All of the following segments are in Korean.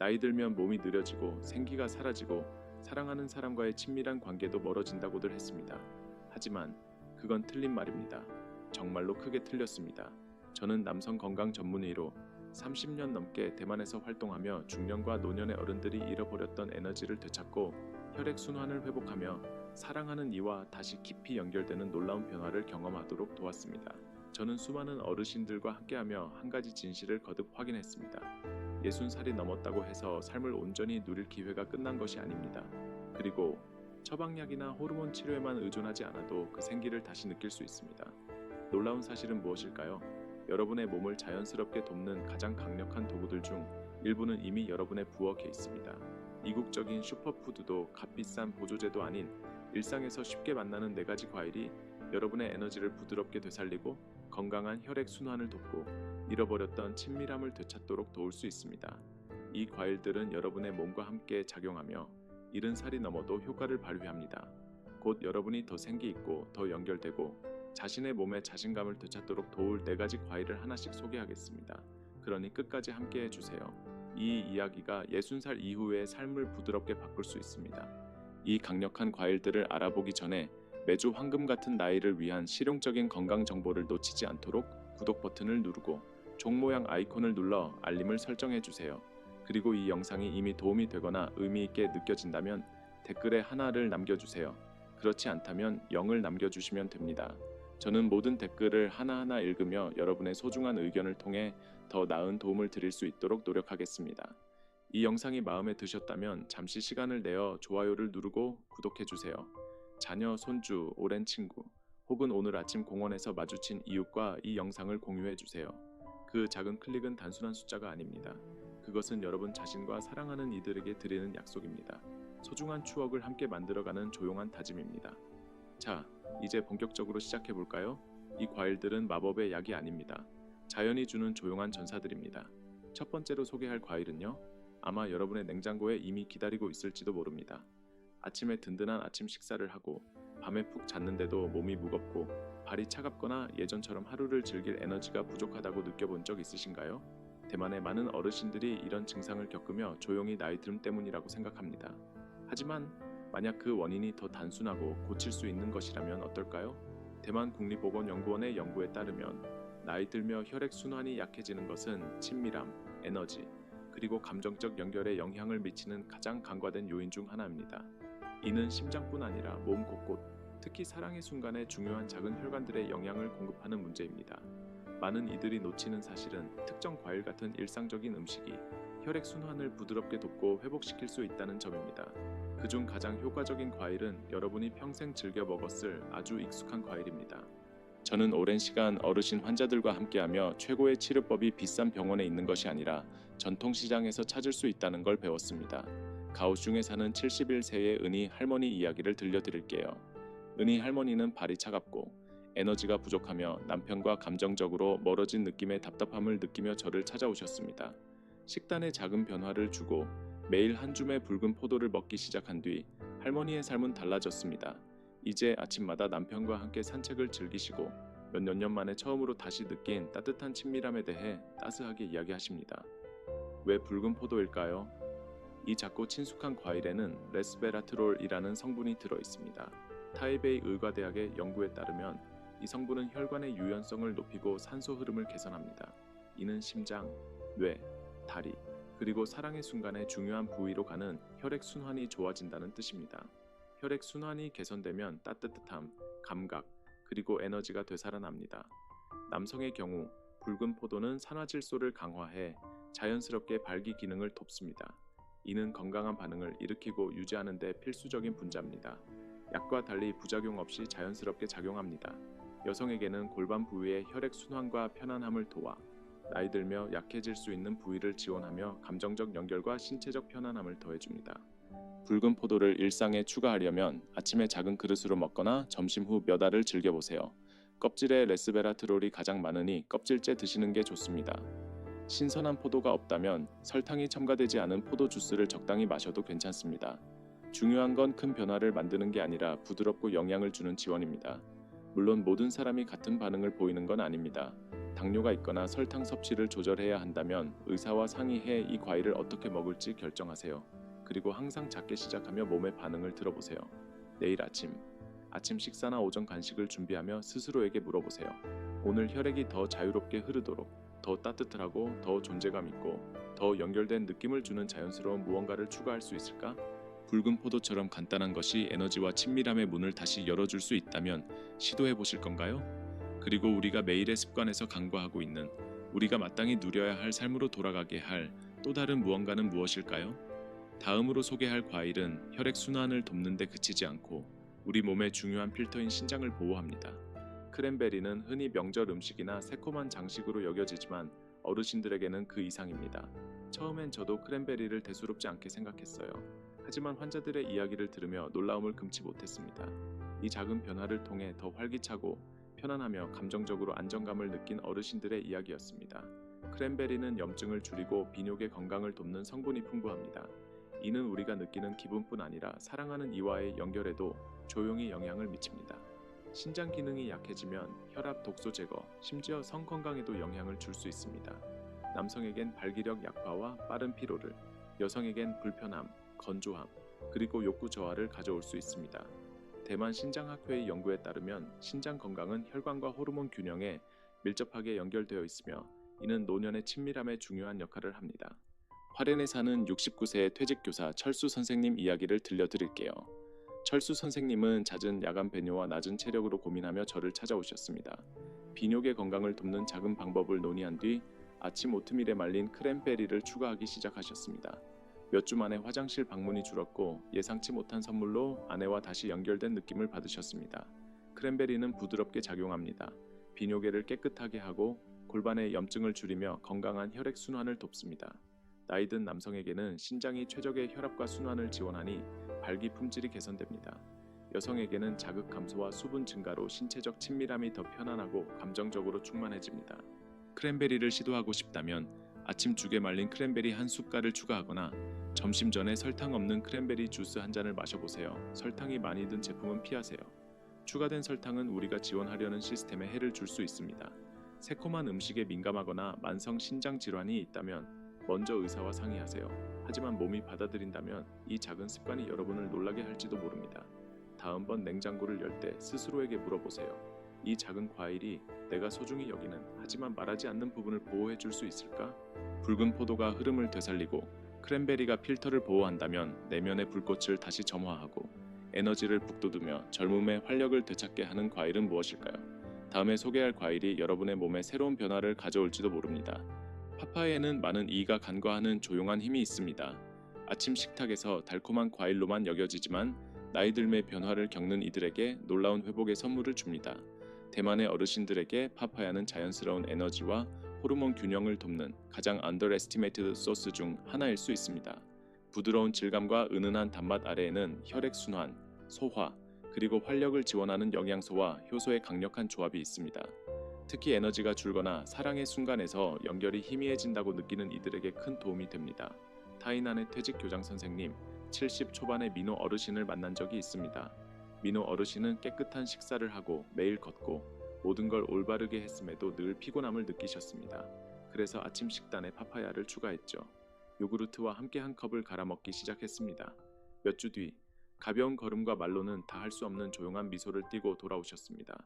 나이 들면 몸이 느려지고 생기가 사라지고 사랑하는 사람과의 친밀한 관계도 멀어진다고들 했습니다. 하지만 그건 틀린 말입니다. 정말로 크게 틀렸습니다. 저는 남성 건강 전문의로 30년 넘게 대만에서 활동하며 중년과 노년의 어른들이 잃어버렸던 에너지를 되찾고 혈액순환을 회복하며 사랑하는 이와 다시 깊이 연결되는 놀라운 변화를 경험하도록 도왔습니다. 저는 수많은 어르신들과 함께하며 한 가지 진실을 거듭 확인했습니다. 60살이 넘었다고 해서 삶을 온전히 누릴 기회가 끝난 것이 아닙니다. 그리고 처방약이나 호르몬 치료에만 의존하지 않아도 그 생기를 다시 느낄 수 있습니다. 놀라운 사실은 무엇일까요? 여러분의 몸을 자연스럽게 돕는 가장 강력한 도구들 중 일부는 이미 여러분의 부엌에 있습니다. 이국적인 슈퍼푸드도 값비싼 보조제도 아닌 일상에서 쉽게 만나는 4가지 과일이 여러분의 에너지를 부드럽게 되살리고 건강한 혈액 순환을 돕고 잃어버렸던 친밀함을 되찾도록 도울 수 있습니다. 이 과일들은 여러분의 몸과 함께 작용하며 70살이 넘어도 효과를 발휘합니다. 곧 여러분이 더 생기 있고 더 연결되고 자신의 몸에 자신감을 되찾도록 도울 4가지 과일을 하나씩 소개하겠습니다. 그러니 끝까지 함께 해주세요. 이 이야기가 60살 이후의 삶을 부드럽게 바꿀 수 있습니다. 이 강력한 과일들을 알아보기 전에 매주 황금 같은 나이를 위한 실용적인 건강 정보를 놓치지 않도록 구독 버튼을 누르고 종 모양 아이콘을 눌러 알림을 설정해 주세요. 그리고 이 영상이 이미 도움이 되거나 의미 있게 느껴진다면 댓글에 하나를 남겨주세요. 그렇지 않다면 0을 남겨주시면 됩니다. 저는 모든 댓글을 하나하나 읽으며 여러분의 소중한 의견을 통해 더 나은 도움을 드릴 수 있도록 노력하겠습니다. 이 영상이 마음에 드셨다면 잠시 시간을 내어 좋아요를 누르고 구독해주세요. 자녀, 손주, 오랜 친구, 혹은 오늘 아침 공원에서 마주친 이웃과 이 영상을 공유해주세요. 그 작은 클릭은 단순한 숫자가 아닙니다. 그것은 여러분 자신과 사랑하는 이들에게 드리는 약속입니다. 소중한 추억을 함께 만들어가는 조용한 다짐입니다. 자, 이제 본격적으로 시작해볼까요? 이 과일들은 마법의 약이 아닙니다. 자연이 주는 조용한 전사들입니다. 첫 번째로 소개할 과일은요, 아마 여러분의 냉장고에 이미 기다리고 있을지도 모릅니다. 아침에 든든한 아침 식사를 하고 밤에 푹 잤는데도 몸이 무겁고 발이 차갑거나 예전처럼 하루를 즐길 에너지가 부족하다고 느껴본 적 있으신가요? 대만의 많은 어르신들이 이런 증상을 겪으며 조용히 나이 듦 때문이라고 생각합니다. 하지만 만약 그 원인이 더 단순하고 고칠 수 있는 것이라면 어떨까요? 대만 국립보건연구원의 연구에 따르면 나이 들며 혈액 순환이 약해지는 것은 친밀함, 에너지, 그리고 감정적 연결에 영향을 미치는 가장 간과된 요인 중 하나입니다. 이는 심장뿐 아니라 몸 곳곳, 특히 사랑의 순간에 중요한 작은 혈관들에 영향을 공급하는 문제입니다. 많은 이들이 놓치는 사실은 특정 과일 같은 일상적인 음식이 혈액 순환을 부드럽게 돕고 회복시킬 수 있다는 점입니다. 그중 가장 효과적인 과일은 여러분이 평생 즐겨 먹었을 아주 익숙한 과일입니다. 저는 오랜 시간 어르신 환자들과 함께하며 최고의 치료법이 비싼 병원에 있는 것이 아니라 전통시장에서 찾을 수 있다는 걸 배웠습니다. 가오슝에 사는 71세의 은희 할머니 이야기를 들려드릴게요. 은희 할머니는 발이 차갑고 에너지가 부족하며 남편과 감정적으로 멀어진 느낌의 답답함을 느끼며 저를 찾아오셨습니다. 식단에 작은 변화를 주고 매일 한 줌의 붉은 포도를 먹기 시작한 뒤 할머니의 삶은 달라졌습니다. 이제 아침마다 남편과 함께 산책을 즐기시고 몇몇 년 만에 처음으로 다시 느낀 따뜻한 친밀함에 대해 따스하게 이야기하십니다. 왜 붉은 포도일까요? 이 작고 친숙한 과일에는 레스베라트롤이라는 성분이 들어있습니다. 타이베이 의과대학의 연구에 따르면 이 성분은 혈관의 유연성을 높이고 산소 흐름을 개선합니다. 이는 심장, 뇌, 다리, 그리고 사랑의 순간에 중요한 부위로 가는 혈액 순환이 좋아진다는 뜻입니다. 혈액 순환이 개선되면 따뜻함, 감각, 그리고 에너지가 되살아납니다. 남성의 경우 붉은 포도는 산화질소를 강화해 자연스럽게 발기 기능을 돕습니다. 이는 건강한 반응을 일으키고 유지하는 데 필수적인 분자입니다. 약과 달리 부작용 없이 자연스럽게 작용합니다. 여성에게는 골반 부위의 혈액 순환과 편안함을 도와 나이 들며 약해질 수 있는 부위를 지원하며 감정적 연결과 신체적 편안함을 더해줍니다. 붉은 포도를 일상에 추가하려면 아침에 작은 그릇으로 먹거나 점심 후 몇 알을 즐겨보세요. 껍질에 레스베라트롤이 가장 많으니 껍질째 드시는 게 좋습니다. 신선한 포도가 없다면 설탕이 첨가되지 않은 포도 주스를 적당히 마셔도 괜찮습니다. 중요한 건 큰 변화를 만드는 게 아니라 부드럽고 영향을 주는 지원입니다. 물론 모든 사람이 같은 반응을 보이는 건 아닙니다. 당뇨가 있거나 설탕 섭취를 조절해야 한다면 의사와 상의해 이 과일을 어떻게 먹을지 결정하세요. 그리고 항상 작게 시작하며 몸의 반응을 들어보세요. 내일 아침 식사나 오전 간식을 준비하며 스스로에게 물어보세요. 오늘 혈액이 더 자유롭게 흐르도록, 더 따뜻하고 더 존재감 있고 더 연결된 느낌을 주는 자연스러운 무언가를 추가할 수 있을까? 붉은 포도처럼 간단한 것이 에너지와 친밀함의 문을 다시 열어줄 수 있다면 시도해 보실 건가요? 그리고 우리가 매일의 습관에서 간과하고 있는, 우리가 마땅히 누려야 할 삶으로 돌아가게 할 또 다른 무언가는 무엇일까요? 다음으로 소개할 과일은 혈액 순환을 돕는 데 그치지 않고 우리 몸의 중요한 필터인 신장을 보호합니다. 크랜베리는 흔히 명절 음식이나 새콤한 장식으로 여겨지지만 어르신들에게는 그 이상입니다. 처음엔 저도 크랜베리를 대수롭지 않게 생각했어요. 하지만 환자들의 이야기를 들으며 놀라움을 금치 못했습니다. 이 작은 변화를 통해 더 활기차고 편안하며 감정적으로 안정감을 느낀 어르신들의 이야기였습니다. 크랜베리는 염증을 줄이고 비뇨의 건강을 돕는 성분이 풍부합니다. 이는 우리가 느끼는 기분뿐 아니라 사랑하는 이와의 연결에도 조용히 영향을 미칩니다. 신장 기능이 약해지면 혈압, 독소 제거, 심지어 성 건강에도 영향을 줄 수 있습니다. 남성에겐 발기력 약화와 빠른 피로를, 여성에겐 불편함, 건조함, 그리고 욕구 저하를 가져올 수 있습니다. 대만 신장학회의 연구에 따르면 신장 건강은 혈관과 호르몬 균형에 밀접하게 연결되어 있으며 이는 노년의 친밀함에 중요한 역할을 합니다. 화롄에 사는 69세의 퇴직교사 철수 선생님 이야기를 들려드릴게요. 철수 선생님은 잦은 야간 배뇨와 낮은 체력으로 고민하며 저를 찾아오셨습니다. 비뇨의 건강을 돕는 작은 방법을 논의한 뒤 아침 오트밀에 말린 크랜베리를 추가하기 시작하셨습니다. 몇 주 만에 화장실 방문이 줄었고 예상치 못한 선물로 아내와 다시 연결된 느낌을 받으셨습니다. 크랜베리는 부드럽게 작용합니다. 비뇨계를 깨끗하게 하고 골반의 염증을 줄이며 건강한 혈액 순환을 돕습니다. 나이든 남성에게는 신장이 최적의 혈압과 순환을 지원하니 발기 품질이 개선됩니다. 여성에게는 자극 감소와 수분 증가로 신체적 친밀함이 더 편안하고 감정적으로 충만해집니다. 크랜베리를 시도하고 싶다면 아침 죽에 말린 크랜베리 한 숟갈을 추가하거나 점심 전에 설탕 없는 크랜베리 주스 한 잔을 마셔보세요. 설탕이 많이 든 제품은 피하세요. 추가된 설탕은 우리가 지원하려는 시스템에 해를 줄 수 있습니다. 새콤한 음식에 민감하거나 만성 신장 질환이 있다면 먼저 의사와 상의하세요. 하지만 몸이 받아들인다면 이 작은 습관이 여러분을 놀라게 할지도 모릅니다. 다음번 냉장고를 열 때 스스로에게 물어보세요. 이 작은 과일이 내가 소중히 여기는 하지만 말하지 않는 부분을 보호해 줄 수 있을까? 붉은 포도가 흐름을 되살리고 크랜베리가 필터를 보호한다면 내면의 불꽃을 다시 점화하고 에너지를 북돋우며 젊음의 활력을 되찾게 하는 과일은 무엇일까요? 다음에 소개할 과일이 여러분의 몸에 새로운 변화를 가져올지도 모릅니다. 파파야에는 많은 이가 간과하는 조용한 힘이 있습니다. 아침 식탁에서 달콤한 과일로만 여겨지지만 나이 들매 변화를 겪는 이들에게 놀라운 회복의 선물을 줍니다. 대만의 어르신들에게 파파야는 자연스러운 에너지와 호르몬 균형을 돕는 가장 underestimated 소스 중 하나일 수 있습니다. 부드러운 질감과 은은한 단맛 아래에는 혈액 순환, 소화, 그리고 활력을 지원하는 영양소와 효소의 강력한 조합이 있습니다. 특히 에너지가 줄거나 사랑의 순간에서 연결이 희미해진다고 느끼는 이들에게 큰 도움이 됩니다. 타이난의 퇴직 교장 선생님, 70 초반의 민호 어르신을 만난 적이 있습니다. 민호 어르신은 깨끗한 식사를 하고 매일 걷고 모든 걸 올바르게 했음에도 늘 피곤함을 느끼셨습니다. 그래서 아침 식단에 파파야를 추가했죠. 요구르트와 함께 한 컵을 갈아 먹기 시작했습니다. 몇 주 뒤, 가벼운 걸음과 말로는 다 할 수 없는 조용한 미소를 띠고 돌아오셨습니다.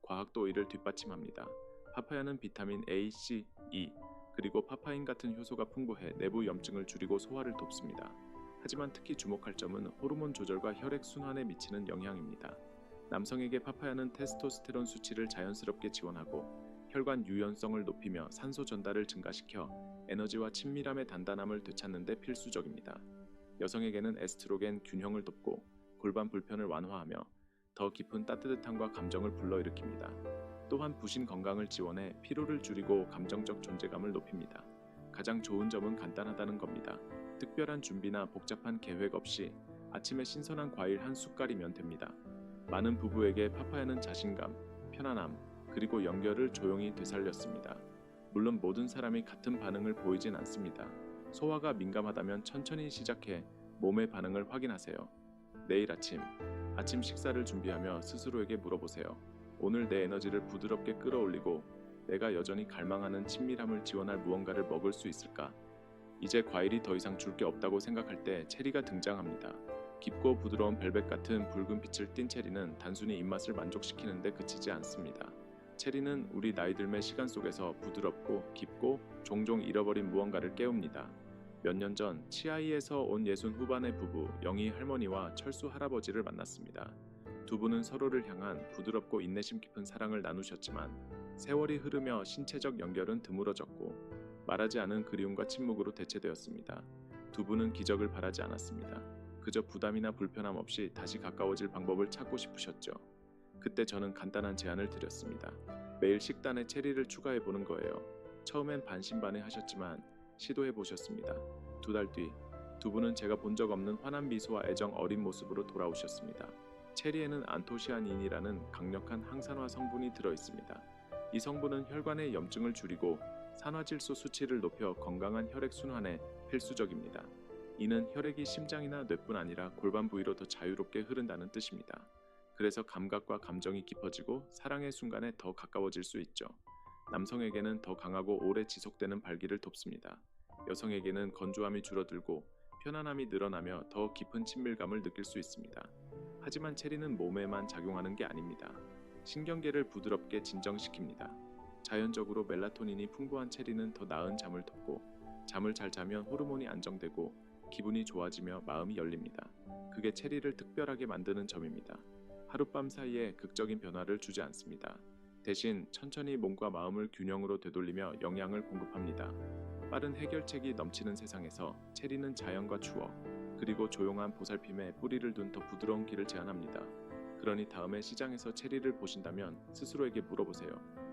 과학도 이를 뒷받침합니다. 파파야는 비타민 A, C, E, 그리고 파파인 같은 효소가 풍부해 내부 염증을 줄이고 소화를 돕습니다. 하지만 특히 주목할 점은 호르몬 조절과 혈액 순환에 미치는 영향입니다. 남성에게 파파야는 테스토스테론 수치를 자연스럽게 지원하고 혈관 유연성을 높이며 산소 전달을 증가시켜 에너지와 친밀함의 단단함을 되찾는 데 필수적입니다. 여성에게는 에스트로겐 균형을 돕고 골반 불편을 완화하며 더 깊은 따뜻함과 감정을 불러일으킵니다. 또한 부신 건강을 지원해 피로를 줄이고 감정적 존재감을 높입니다. 가장 좋은 점은 간단하다는 겁니다. 특별한 준비나 복잡한 계획 없이 아침에 신선한 과일 한 숟갈이면 됩니다. 많은 부부에게 파파야는 자신감, 편안함, 그리고 연결을 조용히 되살렸습니다. 물론 모든 사람이 같은 반응을 보이진 않습니다. 소화가 민감하다면 천천히 시작해 몸의 반응을 확인하세요. 내일 아침 식사를 준비하며 스스로에게 물어보세요. 오늘 내 에너지를 부드럽게 끌어올리고 내가 여전히 갈망하는 친밀함을 지원할 무언가를 먹을 수 있을까? 이제 과일이 더 이상 줄 게 없다고 생각할 때 체리가 등장합니다. 깊고 부드러운 벨벳 같은 붉은 빛을 띤 체리는 단순히 입맛을 만족시키는 데 그치지 않습니다. 체리는 우리 나이들의 시간 속에서 부드럽고 깊고 종종 잃어버린 무언가를 깨웁니다. 몇 년 전 치아이에서 온 60 후반의 부부 영희 할머니와 철수 할아버지를 만났습니다. 두 분은 서로를 향한 부드럽고 인내심 깊은 사랑을 나누셨지만 세월이 흐르며 신체적 연결은 드물어졌고 말하지 않은 그리움과 침묵으로 대체되었습니다. 두 분은 기적을 바라지 않았습니다. 그저 부담이나 불편함 없이 다시 가까워질 방법을 찾고 싶으셨죠. 그때 저는 간단한 제안을 드렸습니다. 매일 식단에 체리를 추가해 보는 거예요. 처음엔 반신반의하셨지만 시도해 보셨습니다. 2달 뒤 두 분은 제가 본 적 없는 환한 미소와 애정 어린 모습으로 돌아오셨습니다. 체리에는 안토시아닌이라는 강력한 항산화 성분이 들어 있습니다. 이 성분은 혈관의 염증을 줄이고 산화질소 수치를 높여 건강한 혈액 순환에 필수적입니다. 이는 혈액이 심장이나 뇌뿐 아니라 골반 부위로 더 자유롭게 흐른다는 뜻입니다. 그래서 감각과 감정이 깊어지고 사랑의 순간에 더 가까워질 수 있죠. 남성에게는 더 강하고 오래 지속되는 발기를 돕습니다. 여성에게는 건조함이 줄어들고 편안함이 늘어나며 더 깊은 친밀감을 느낄 수 있습니다. 하지만 체리는 몸에만 작용하는 게 아닙니다. 신경계를 부드럽게 진정시킵니다. 자연적으로 멜라토닌이 풍부한 체리는 더 나은 잠을 돕고 잠을 잘 자면 호르몬이 안정되고 기분이 좋아지며 마음이 열립니다. 그게 체리를 특별하게 만드는 점입니다. 하룻밤 사이에 극적인 변화를 주지 않습니다. 대신 천천히 몸과 마음을 균형으로 되돌리며 영양을 공급합니다. 빠른 해결책이 넘치는 세상에서 체리는 자연과 추억, 그리고 조용한 보살핌에 뿌리를 둔 더 부드러운 길을 제안합니다. 그러니 다음에 시장에서 체리를 보신다면 스스로에게 물어보세요.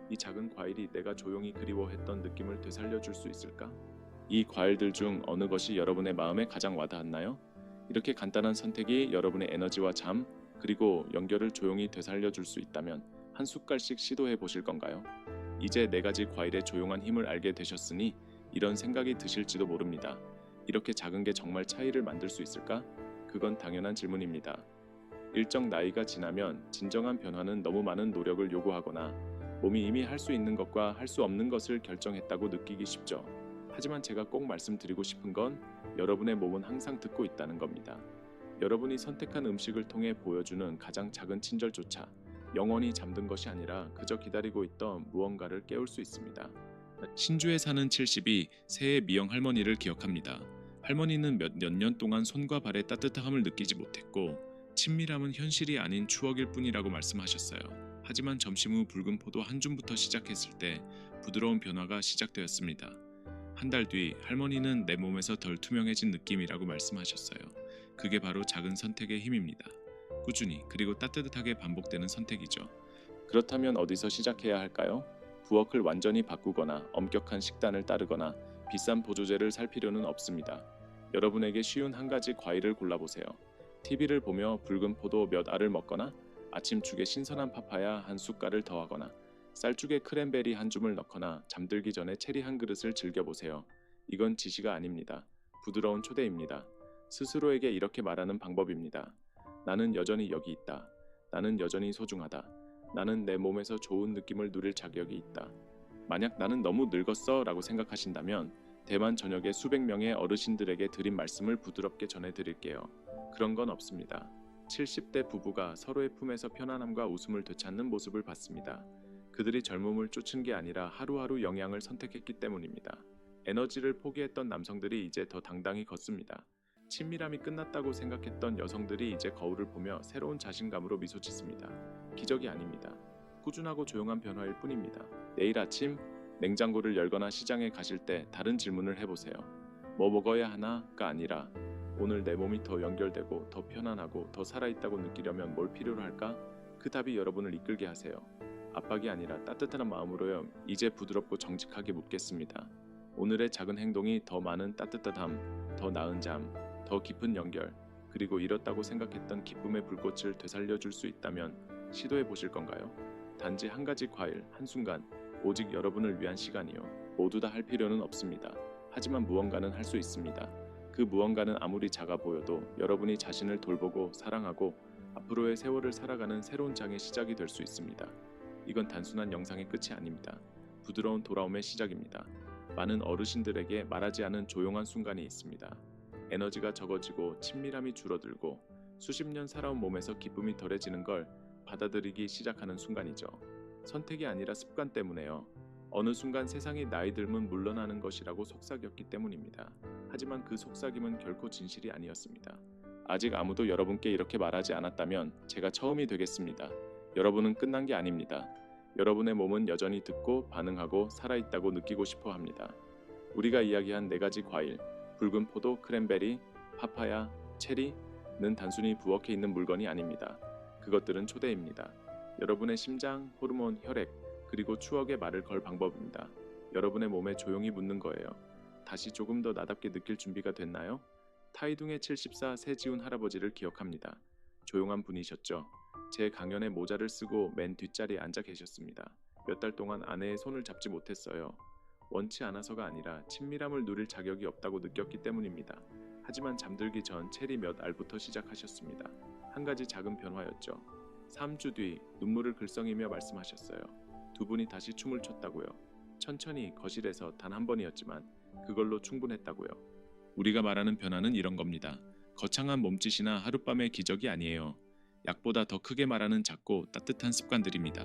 이 작은 과일이 내가 조용히 그리워했던 느낌을 되살려줄 수 있을까? 이 과일들 중 어느 것이 여러분의 마음에 가장 와닿았나요? 이렇게 간단한 선택이 여러분의 에너지와 잠, 그리고 연결을 조용히 되살려줄 수 있다면 한 숟갈씩 시도해 보실 건가요? 이제 4가지 과일의 조용한 힘을 알게 되셨으니 이런 생각이 드실지도 모릅니다. 이렇게 작은 게 정말 차이를 만들 수 있을까? 그건 당연한 질문입니다. 일정 나이가 지나면 진정한 변화는 너무 많은 노력을 요구하거나 몸이 이미 할 수 있는 것과 할 수 없는 것을 결정했다고 느끼기 쉽죠. 하지만 제가 꼭 말씀드리고 싶은 건 여러분의 몸은 항상 듣고 있다는 겁니다. 여러분이 선택한 음식을 통해 보여주는 가장 작은 친절조차 영원히 잠든 것이 아니라 그저 기다리고 있던 무언가를 깨울 수 있습니다. 신주에 사는 70이 새해 미영 할머니를 기억합니다. 할머니는 몇 년 동안 손과 발의 따뜻함을 느끼지 못했고 친밀함은 현실이 아닌 추억일 뿐이라고 말씀하셨어요. 하지만 점심 후 붉은 포도 한 줌부터 시작했을 때 부드러운 변화가 시작되었습니다. 한 달 뒤 할머니는 내 몸에서 덜 투명해진 느낌이라고 말씀하셨어요. 그게 바로 작은 선택의 힘입니다. 꾸준히 그리고 따뜻하게 반복되는 선택이죠. 그렇다면 어디서 시작해야 할까요? 부엌을 완전히 바꾸거나 엄격한 식단을 따르거나 비싼 보조제를 살 필요는 없습니다. 여러분에게 쉬운 한 가지 과일을 골라보세요. TV를 보며 붉은 포도 몇 알을 먹거나 아침죽에 신선한 파파야 한 숟갈을 더하거나 쌀죽에 크랜베리 한 줌을 넣거나 잠들기 전에 체리 한 그릇을 즐겨보세요. 이건 지시가 아닙니다. 부드러운 초대입니다. 스스로에게 이렇게 말하는 방법입니다. 나는 여전히 여기 있다. 나는 여전히 소중하다. 나는 내 몸에서 좋은 느낌을 누릴 자격이 있다. 만약 나는 너무 늙었어 라고 생각하신다면 대만 전역의 수백 명의 어르신들에게 드린 말씀을 부드럽게 전해드릴게요. 그런 건 없습니다. 70대 부부가 서로의 품에서 편안함과 웃음을 되찾는 모습을 봤습니다. 그들이 젊음을 쫓은 게 아니라 하루하루 영양을 선택했기 때문입니다. 에너지를 포기했던 남성들이 이제 더 당당히 걷습니다. 친밀함이 끝났다고 생각했던 여성들이 이제 거울을 보며 새로운 자신감으로 미소 짓습니다. 기적이 아닙니다. 꾸준하고 조용한 변화일 뿐입니다. 내일 아침 냉장고를 열거나 시장에 가실 때 다른 질문을 해보세요. 뭐 먹어야 하나가 아니라 오늘 내 몸이 더 연결되고 더 편안하고 더 살아있다고 느끼려면 뭘 필요로 할까? 그 답이 여러분을 이끌게 하세요. 압박이 아니라 따뜻한 마음으로요. 이제 부드럽고 정직하게 묻겠습니다. 오늘의 작은 행동이 더 많은 따뜻함, 더 나은 잠, 더 깊은 연결, 그리고 잃었다고 생각했던 기쁨의 불꽃을 되살려줄 수 있다면 시도해 보실 건가요? 단지 한 가지 과일, 한순간, 오직 여러분을 위한 시간이요. 모두 다 할 필요는 없습니다. 하지만 무언가는 할 수 있습니다. 그 무언가는 아무리 작아 보여도 여러분이 자신을 돌보고 사랑하고 앞으로의 세월을 살아가는 새로운 장의 시작이 될 수 있습니다. 이건 단순한 영상의 끝이 아닙니다. 부드러운 돌아옴의 시작입니다. 많은 어르신들에게 말하지 않은 조용한 순간이 있습니다. 에너지가 적어지고 친밀함이 줄어들고 수십 년 살아온 몸에서 기쁨이 덜해지는 걸 받아들이기 시작하는 순간이죠. 선택이 아니라 습관 때문에요. 어느 순간 세상이 나이 들면 물러나는 것이라고 속삭였기 때문입니다. 하지만 그 속삭임은 결코 진실이 아니었습니다. 아직 아무도 여러분께 이렇게 말하지 않았다면 제가 처음이 되겠습니다. 여러분은 끝난 게 아닙니다. 여러분의 몸은 여전히 듣고 반응하고 살아있다고 느끼고 싶어 합니다. 우리가 이야기한 4가지 과일, 붉은 포도, 크랜베리, 파파야, 체리는 단순히 부엌에 있는 물건이 아닙니다. 그것들은 초대입니다. 여러분의 심장, 호르몬, 혈액, 그리고 추억의 말을 걸 방법입니다. 여러분의 몸에 조용히 묻는 거예요. 다시 조금 더 나답게 느낄 준비가 됐나요? 타이둥의 74 세지훈 할아버지를 기억합니다. 조용한 분이셨죠. 제 강연에 모자를 쓰고 맨 뒷자리에 앉아 계셨습니다. 몇 달 동안 아내의 손을 잡지 못했어요. 원치 않아서가 아니라 친밀함을 누릴 자격이 없다고 느꼈기 때문입니다. 하지만 잠들기 전 체리 몇 알부터 시작하셨습니다. 한 가지 작은 변화였죠. 3주 뒤 눈물을 글썽이며 말씀하셨어요. 두 분이 다시 춤을 췄다고요. 천천히 거실에서 단 한 번이었지만 그걸로 충분했다고요. 우리가 말하는 변화는 이런 겁니다. 거창한 몸짓이나 하룻밤의 기적이 아니에요. 약보다 더 크게 말하는 작고 따뜻한 습관들입니다.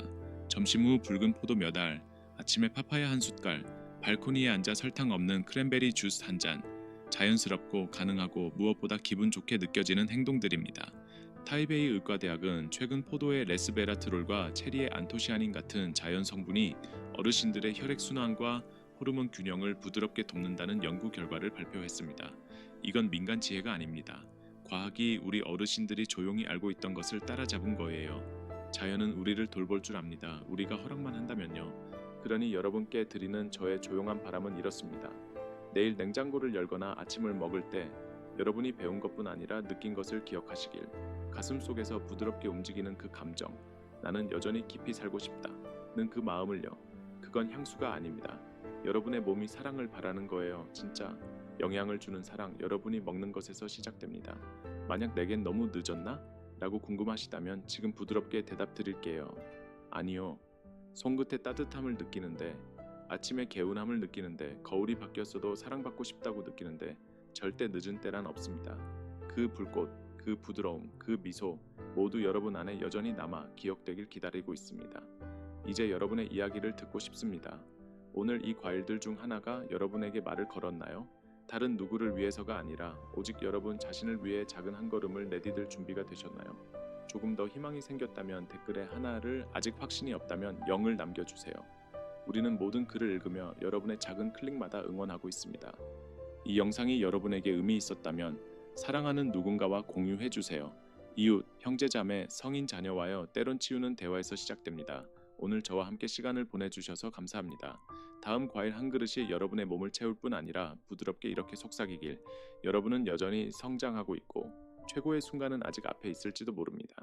점심 후 붉은 포도 몇 알, 아침에 파파야 한 숟갈, 발코니에 앉아 설탕 없는 크랜베리 주스 한 잔, 자연스럽고 가능하고 무엇보다 기분 좋게 느껴지는 행동들입니다. 타이베이 의과대학은 최근 포도의 레스베라트롤과 체리의 안토시아닌 같은 자연 성분이 어르신들의 혈액순환과 호르몬 균형을 부드럽게 돕는다는 연구 결과를 발표했습니다. 이건 민간 지혜가 아닙니다. 과학이 우리 어르신들이 조용히 알고 있던 것을 따라잡은 거예요. 자연은 우리를 돌볼 줄 압니다. 우리가 허락만 한다면요. 그러니 여러분께 드리는 저의 조용한 바람은 이렇습니다. 내일 냉장고를 열거나 아침을 먹을 때 여러분이 배운 것뿐 아니라 느낀 것을 기억하시길. 가슴 속에서 부드럽게 움직이는 그 감정, 나는 여전히 깊이 살고 싶다는 그 마음을요. 그건 향수가 아닙니다. 여러분의 몸이 사랑을 바라는 거예요. 진짜 영향을 주는 사랑, 여러분이 먹는 것에서 시작됩니다. 만약 내겐 너무 늦었나? 라고 궁금하시다면 지금 부드럽게 대답 드릴게요. 아니요. 손끝에 따뜻함을 느끼는데, 아침에 개운함을 느끼는데, 거울이 바뀌었어도 사랑받고 싶다고 느끼는데 절대 늦은 때란 없습니다. 그 불꽃, 그 부드러움, 그 미소 모두 여러분 안에 여전히 남아 기억되길 기다리고 있습니다. 이제 여러분의 이야기를 듣고 싶습니다. 오늘 이 과일들 중 하나가 여러분에게 말을 걸었나요? 다른 누구를 위해서가 아니라 오직 여러분 자신을 위해 작은 한 걸음을 내디딜 준비가 되셨나요? 조금 더 희망이 생겼다면 댓글에 하나를, 아직 확신이 없다면 0을 남겨주세요. 우리는 모든 글을 읽으며 여러분의 작은 클릭마다 응원하고 있습니다. 이 영상이 여러분에게 의미 있었다면 사랑하는 누군가와 공유해주세요. 이웃, 형제자매, 성인 자녀와요 때론 치우는 대화에서 시작됩니다. 오늘 저와 함께 시간을 보내주셔서 감사합니다. 다음 과일 한 그릇이 여러분의 몸을 채울 뿐 아니라 부드럽게 이렇게 속삭이길. 여러분은 여전히 성장하고 있고 최고의 순간은 아직 앞에 있을지도 모릅니다.